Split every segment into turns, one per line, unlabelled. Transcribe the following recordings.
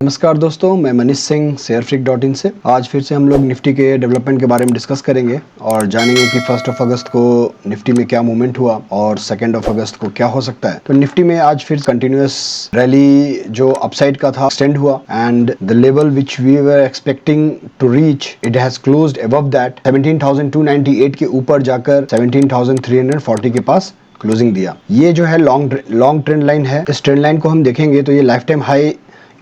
नमस्कार दोस्तों, मैं मनीष सिंह शेयरफ्रीक.in से। आज फिर से हम लोग निफ्टी के डेवलपमेंट के बारे में डिस्कस करेंगे और जानेंगे कि 1 अगस्त को निफ्टी में क्या मूवमेंट हुआ और 2 अगस्त को क्या हो सकता है। तो निफ्टी में आज फिर कंटिन्यूअस रैली जो अपसाइड का था एक्सटेंड हुआ and the level which we were expecting to reach it has closed above that 17,298 के ऊपर जाकर 17,340 के पास क्लोजिंग दिया। ये जो है लॉन्ग ट्रेंड लाइन है। इस ट्रेंड लाइन को हम देखेंगे तो ये लाइफ टाइम हाई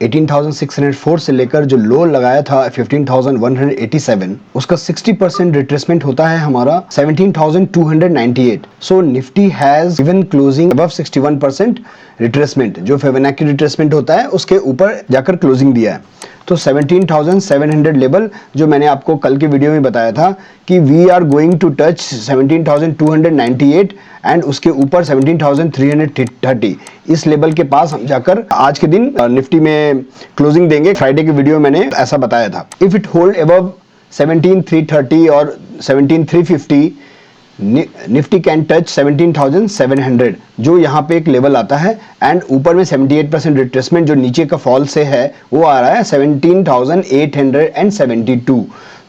18,604 से लेकर जो लो लगाया था 15,187, उसका 60% रिट्रेसमेंट होता है हमारा 17,298। So Nifty has given closing above 61% retracement, जो फिबोनाची रिट्रेसमेंट होता है उसके ऊपर जाकर क्लोजिंग दिया है। तो 17,700 लेवल जो मैंने आपको कल के वीडियो में बताया था कि we are going to touch 17,298 and उसके ऊपर 17,330, इस लेवल के पास हम जाकर आज के दिन निफ्टी में क्लोजिंग देंगे। फ्राइडे के वीडियो में मैंने ऐसा बताया था। इफ इट होल्ड अबव 17,330 और 17,350, निफ्टी कैन टच 17,700, जो यहाँ पे एक लेवल आता है एंड ऊपर में 78% रिट्रेसमेंट जो नीचे का फॉल से है वो आ रहा है 17,872।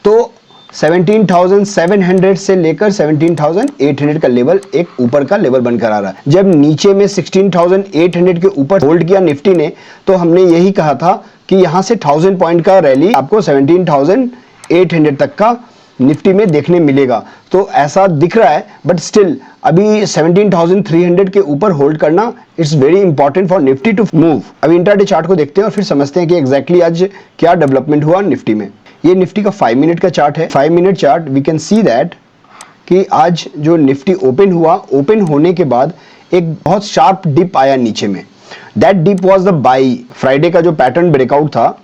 तो 17,700 से लेकर 17,800 का लेवल एक ऊपर का लेवल बनकर आ रहा है। जब नीचे में 16,800 के ऊपर होल्ड किया निफ्टी ने, तो हमने यही कहा था कि यहाँ से 1000 पॉइंट का रैली आपको 17,800 तक का निफ्टी में देखने मिलेगा। तो ऐसा दिख रहा है, बट स्टिल अभी 17,300 के ऊपर होल्ड करना it's very important for Nifty to move. अभी इंट्राडे चार्ट को देखते हैं और फिर समझते हैं कि एग्जैक्टली आज क्या डेवलपमेंट हुआ निफ्टी में। ये निफ्टी का 5 मिनट का चार्ट है। 5 minute chart we can see that कि आज जो निफ्टी ओपन हुआ, ओपन होने के बाद एक बहुत शार्प डिप आया नीचे में। That dip was the buy. Friday का जो पैटर्न ब्रेकआउट था,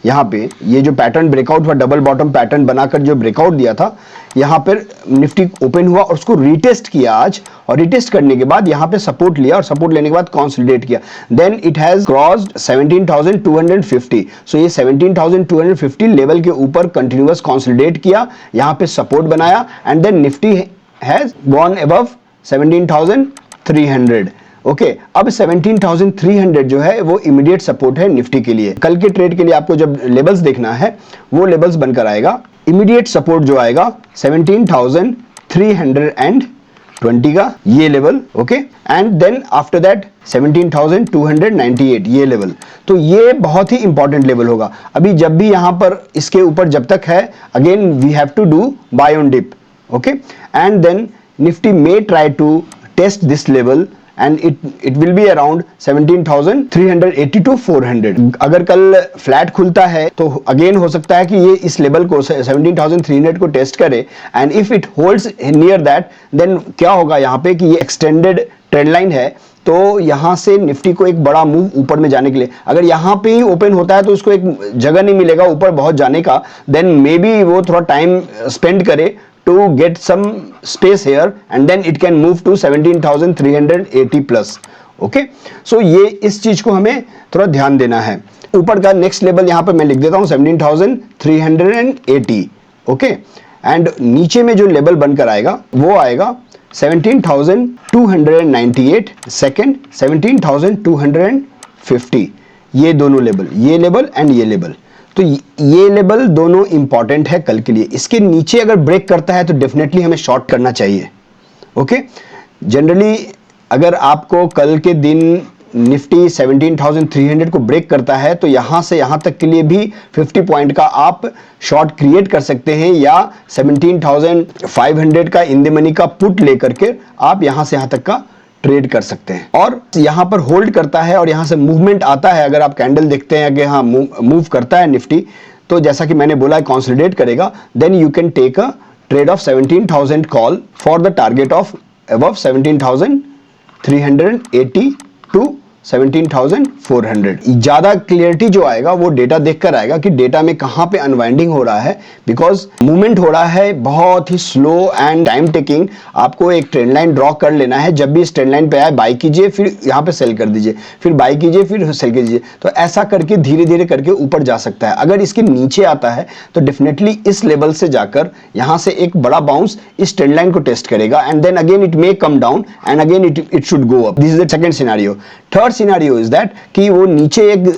यहाँ पे ये जो पैटर्न ब्रेकआउट हुआ, डबल बॉटम पैटर्न बनाकर जो ब्रेकआउट दिया था, यहाँ पर निफ्टी ओपन हुआ और उसको रीटेस्ट किया आज, और रीटेस्ट करने के बाद यहाँ पे सपोर्ट लिया और सपोर्ट लेने के बाद कंसोलिडेट किया। Then it has crossed 17,250। So ये 17,250 लेवल के ऊपर कंटिन्यूअस कंसोलिडेट किया, यहाँ पे सपोर्ट बनाया and then Nifty has gone above 17,300। Okay, अब 17,300 जो है वो इमीडिएट सपोर्ट है निफ्टी के लिए। कल के ट्रेड के लिए आपको जब लेवल्स देखना है वो लेवल्स बनकर आएगा। इमीडिएट सपोर्ट जो आएगा 17,320 का ये level, okay, and then after that 17,298 ये लेवल। तो ये बहुत ही इंपॉर्टेंट लेवल होगा। अभी जब भी यहां पर इसके ऊपर जब तक है, again we have to do buy on dip, okay, and then Nifty may try to test this level and it will be around 17,380 to 400। अगर कल फ्लैट खुलता है तो अगेन हो सकता है कि ये इस लेवल को 17,300 को टेस्ट करे and if it holds near that, then क्या होगा यहाँ पे कि ये एक्सटेंडेड ट्रेंड लाइन है, तो यहाँ से निफ्टी को एक बड़ा मूव ऊपर में जाने के लिए, अगर यहाँ पे ही ओपन होता है तो उसको एक जगह नहीं मिलेगा ऊपर बहुत जाने का, देन मे बी वो थोड़ा टाइम स्पेंड करे to get some space here and then it can move to 17,380 plus। Okay, सो ये इस चीज को हमें थोड़ा ध्यान देना है। ऊपर का नेक्स्ट लेवल यहाँ पे मैं लिख देता हूँ 17,380, ओके, एंड नीचे में जो लेवल बनकर आएगा वो आएगा 17,298 सेकेंड, 17,250, ये दोनों लेवल, ये लेवल एंड ये लेवल। तो ये लेवल दोनों इंपॉर्टेंट है कल के लिए। इसके नीचे अगर ब्रेक करता है तो डेफिनेटली हमें शॉर्ट करना चाहिए, ओके। जनरली अगर आपको कल के दिन निफ्टी 17,300 को ब्रेक करता है तो यहां से यहां तक के लिए भी 50 पॉइंट का आप शॉर्ट क्रिएट कर सकते हैं, या 17,500 का इन द मनी का पुट लेकर के आप यहां से यहां तक का ट्रेड कर सकते हैं। और यहां पर होल्ड करता है और यहां से मूवमेंट आता है, अगर आप कैंडल देखते हैं कि हाँ मूव करता है निफ्टी, तो जैसा कि मैंने बोला कंसोलिडेट करेगा, then you can take a trade of 17,000 call for the target of above 17,380 to 17,400। ज्यादा क्लियरिटी जो आएगा वो डेटा देखकर आएगा कि डेटा में कहां पे अनवाइंडिंग हो रहा है, बिकॉज मूवमेंट हो रहा है बहुत ही स्लो एंड टाइम टेकिंग। आपको एक ट्रेंड लाइन ड्रॉ कर लेना है, जब भी इस ट्रेंड लाइन पे आए बाई कीजिए, फिर यहाँ पे सेल कर दीजिए, फिर बाई कीजिए, फिर सेल कर दीजिए। तो ऐसा करके धीरे धीरे करके ऊपर जा सकता है। अगर इसके नीचे आता है तो डेफिनेटली इस लेवल से जाकर यहाँ से एक बड़ा बाउंस इस ट्रेंड लाइन को टेस्ट करेगा and then again it may come down and again it should go up. This is the second scenario. Third scenario is that कि वो नीचे एक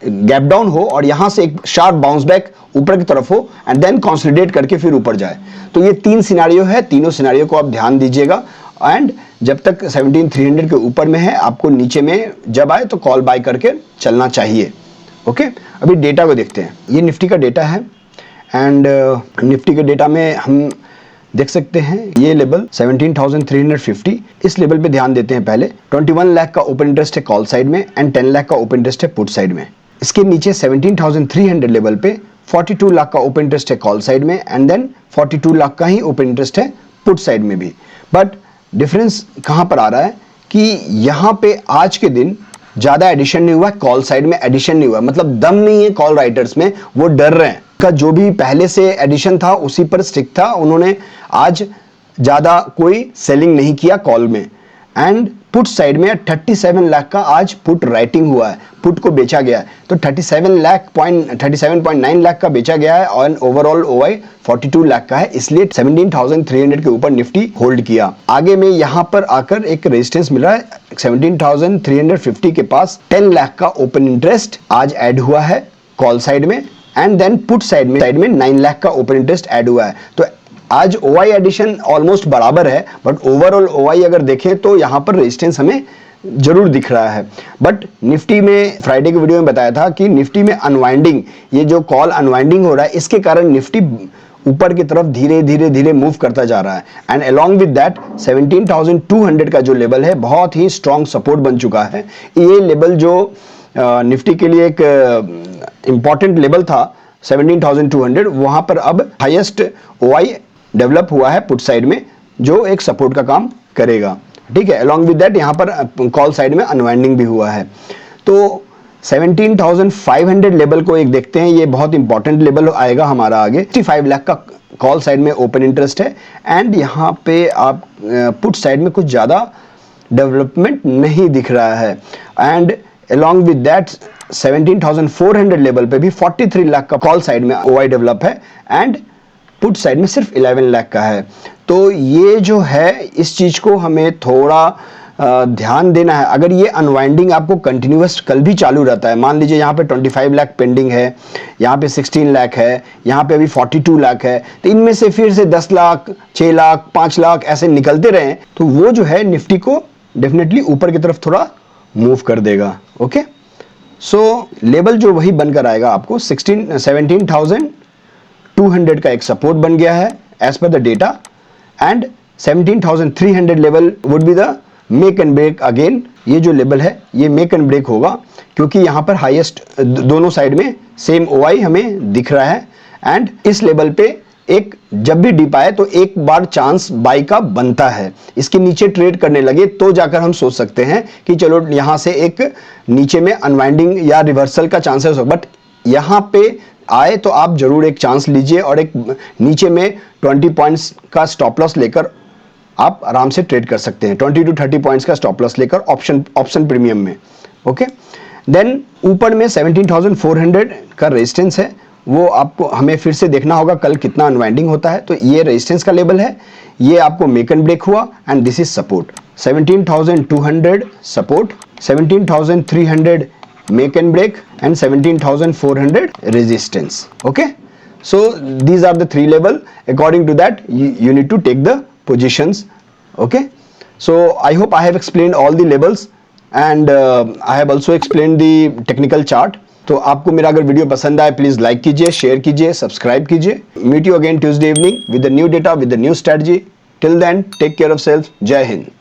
गैप डाउन हो और यहां से एक शार्प बाउंस बैक ऊपर की तरफ हो एंड देन कंसोलिडेट करके फिर ऊपर जाए। तो ये 3 सिनेरियो है, तीनों सिनेरियो को आप ध्यान दीजिएगा एंड जब तक 17300 के ऊपर में है आपको नीचे में जब आए तो कॉल बाय करके चलना चाहिए। ओके, अभी डेटा को देखते हैं। ये निफ्टी का डेटा है एंड निफ्टी के डेटा में हम देख सकते हैं ये लेवल 17,350, इस लेवल पे ध्यान देते हैं। पहले 21 लाख का ओपन इंटरेस्ट है कॉल साइड में एंड 10 लाख का ओपन इंटरेस्ट है पुट साइड में। इसके नीचे 17,300 लेवल पे 42 लाख का ओपन इंटरेस्ट है कॉल साइड में एंड देन 42 लाख का ही ओपन इंटरेस्ट है पुट साइड में भी। बट डिफरेंस कहां पर आ रहा है कि यहां पे आज के दिन ज्यादा एडिशन नहीं हुआ, कॉल साइड में एडिशन नहीं हुआ, मतलब दम नहीं है कॉल राइटर्स में, वो डर रहे हैं का जो भी पहले से एडिशन था उसी पर स्टिक था, उन्होंने आज ज्यादा कोई सेलिंग नहीं किया कॉल में। एंड पुट साइड में 37 लाख का आज पुट राइटिंग हुआ है, पुट को बेचा गया है, तो 37.9 लाख का बेचा गया है और ओवरऑल ओआई 42 लाख का है, इसलिए 17,300 के ऊपर निफ्टी होल्ड किया। आगे में यहां पर आकर एक रेजिस्टेंस मिल रहा है 17,350 के पास 10 लाख का ओपन इंटरेस्ट आज ऐड हुआ है कॉल साइड में एंड देन पुट साइड में 9 लाख का ओपन इंटरेस्ट ऐड हुआ है। तो आज ओआई एडिशन ऑलमोस्ट बराबर है, बट ओवरऑल ओआई अगर देखें तो यहां पर रेजिस्टेंस हमें जरूर दिख रहा है। बट निफ्टी में फ्राइडे के वीडियो में बताया था कि निफ्टी में अनवाइंडिंग, ये जो कॉल अनवाइंडिंग हो रहा है इसके कारण निफ्टी ऊपर की तरफ धीरे धीरे मूव करता जा रहा है एंड अलोंग विद दैट 17,200 का जो लेवल है बहुत ही स्ट्रॉन्ग सपोर्ट बन चुका है। ये लेवल जो निफ्टी के लिए एक इंपॉर्टेंट लेवल था 17,200, वहां पर अब हाईएस्ट ओआई डेवलप हुआ है पुट साइड में जो एक सपोर्ट का काम करेगा। ठीक है, अलोंग विद दैट यहां पर कॉल साइड में अनवाइंडिंग भी हुआ है। तो 17,500 लेवल को एक देखते हैं, ये बहुत इंपॉर्टेंट लेवल आएगा हमारा आगे। 65 लाख का कॉल साइड में ओपन इंटरेस्ट है एंड यहां पे आप पुट साइड में कुछ ज्यादा डेवलपमेंट नहीं दिख रहा है and along with that 17,400 level पे भी 43 लाख का कॉल साइड में ओआई डेवलप है एंड पुट साइड में सिर्फ 11 लाख का है। तो ये जो है इस चीज को हमें थोड़ा ध्यान देना है। अगर ये अनवाइंडिंग आपको कंटिन्यूअस कल भी चालू रहता है, मान लीजिए यहाँ पे 25 लाख पेंडिंग है, यहाँ पे 16 लाख है, यहाँ पे अभी 42 लाख है, तो इनमें से फिर से 10 लाख 6 लाख 5 लाख ऐसे निकलते रहे तो वो जो है निफ्टी को डेफिनेटली ऊपर की तरफ थोड़ा मूव कर देगा। ओके, सो लेवल जो वही बनकर आएगा आपको 17,200 का एक सपोर्ट बन गया है as per the data and 17,300 level would be the make and break again. ये जो लेवल है ये मेक एंड ब्रेक होगा क्योंकि यहां पर हाईएस्ट दोनों साइड में सेम ओआई हमें दिख रहा है एंड इस लेवल पे एक जब भी डिप आए तो एक बार चांस बाई का बनता है। इसके नीचे ट्रेड करने लगे तो जाकर हम सोच सकते हैं कि चलो यहां से एक नीचे में अनवाइंडिंग या रिवर्सल का चांसेस हो, बट यहां पे आए तो आप जरूर एक चांस लीजिए और एक नीचे में 20 पॉइंट्स का स्टॉप लॉस लेकर आप आराम से ट्रेड कर सकते हैं। 20 to 30 पॉइंट्स का स्टॉप लॉस लेकर ऑप्शन प्रीमियम में। ओके, देन ऊपर में 17,400 का रेजिस्टेंस है, वो आपको हमें फिर से देखना होगा कल कितना अनवाइंडिंग होता है। तो ये रेजिस्टेंस का लेवल है, ये आपको मेक एंड ब्रेक हुआ and this is support 17,200 support, 17,300 make and break and 17,400 resistance. Okay, so these are the three level. According to that you need to take the positions. Okay, so I hope I have explained all the levels and I have also explained the technical chart. तो आपको मेरा अगर video पसंद आए please like कीजिए, share कीजिए, subscribe कीजिए। Meet you again Tuesday evening with the new data, with the new strategy. Till then, take care of self. Jai Hind.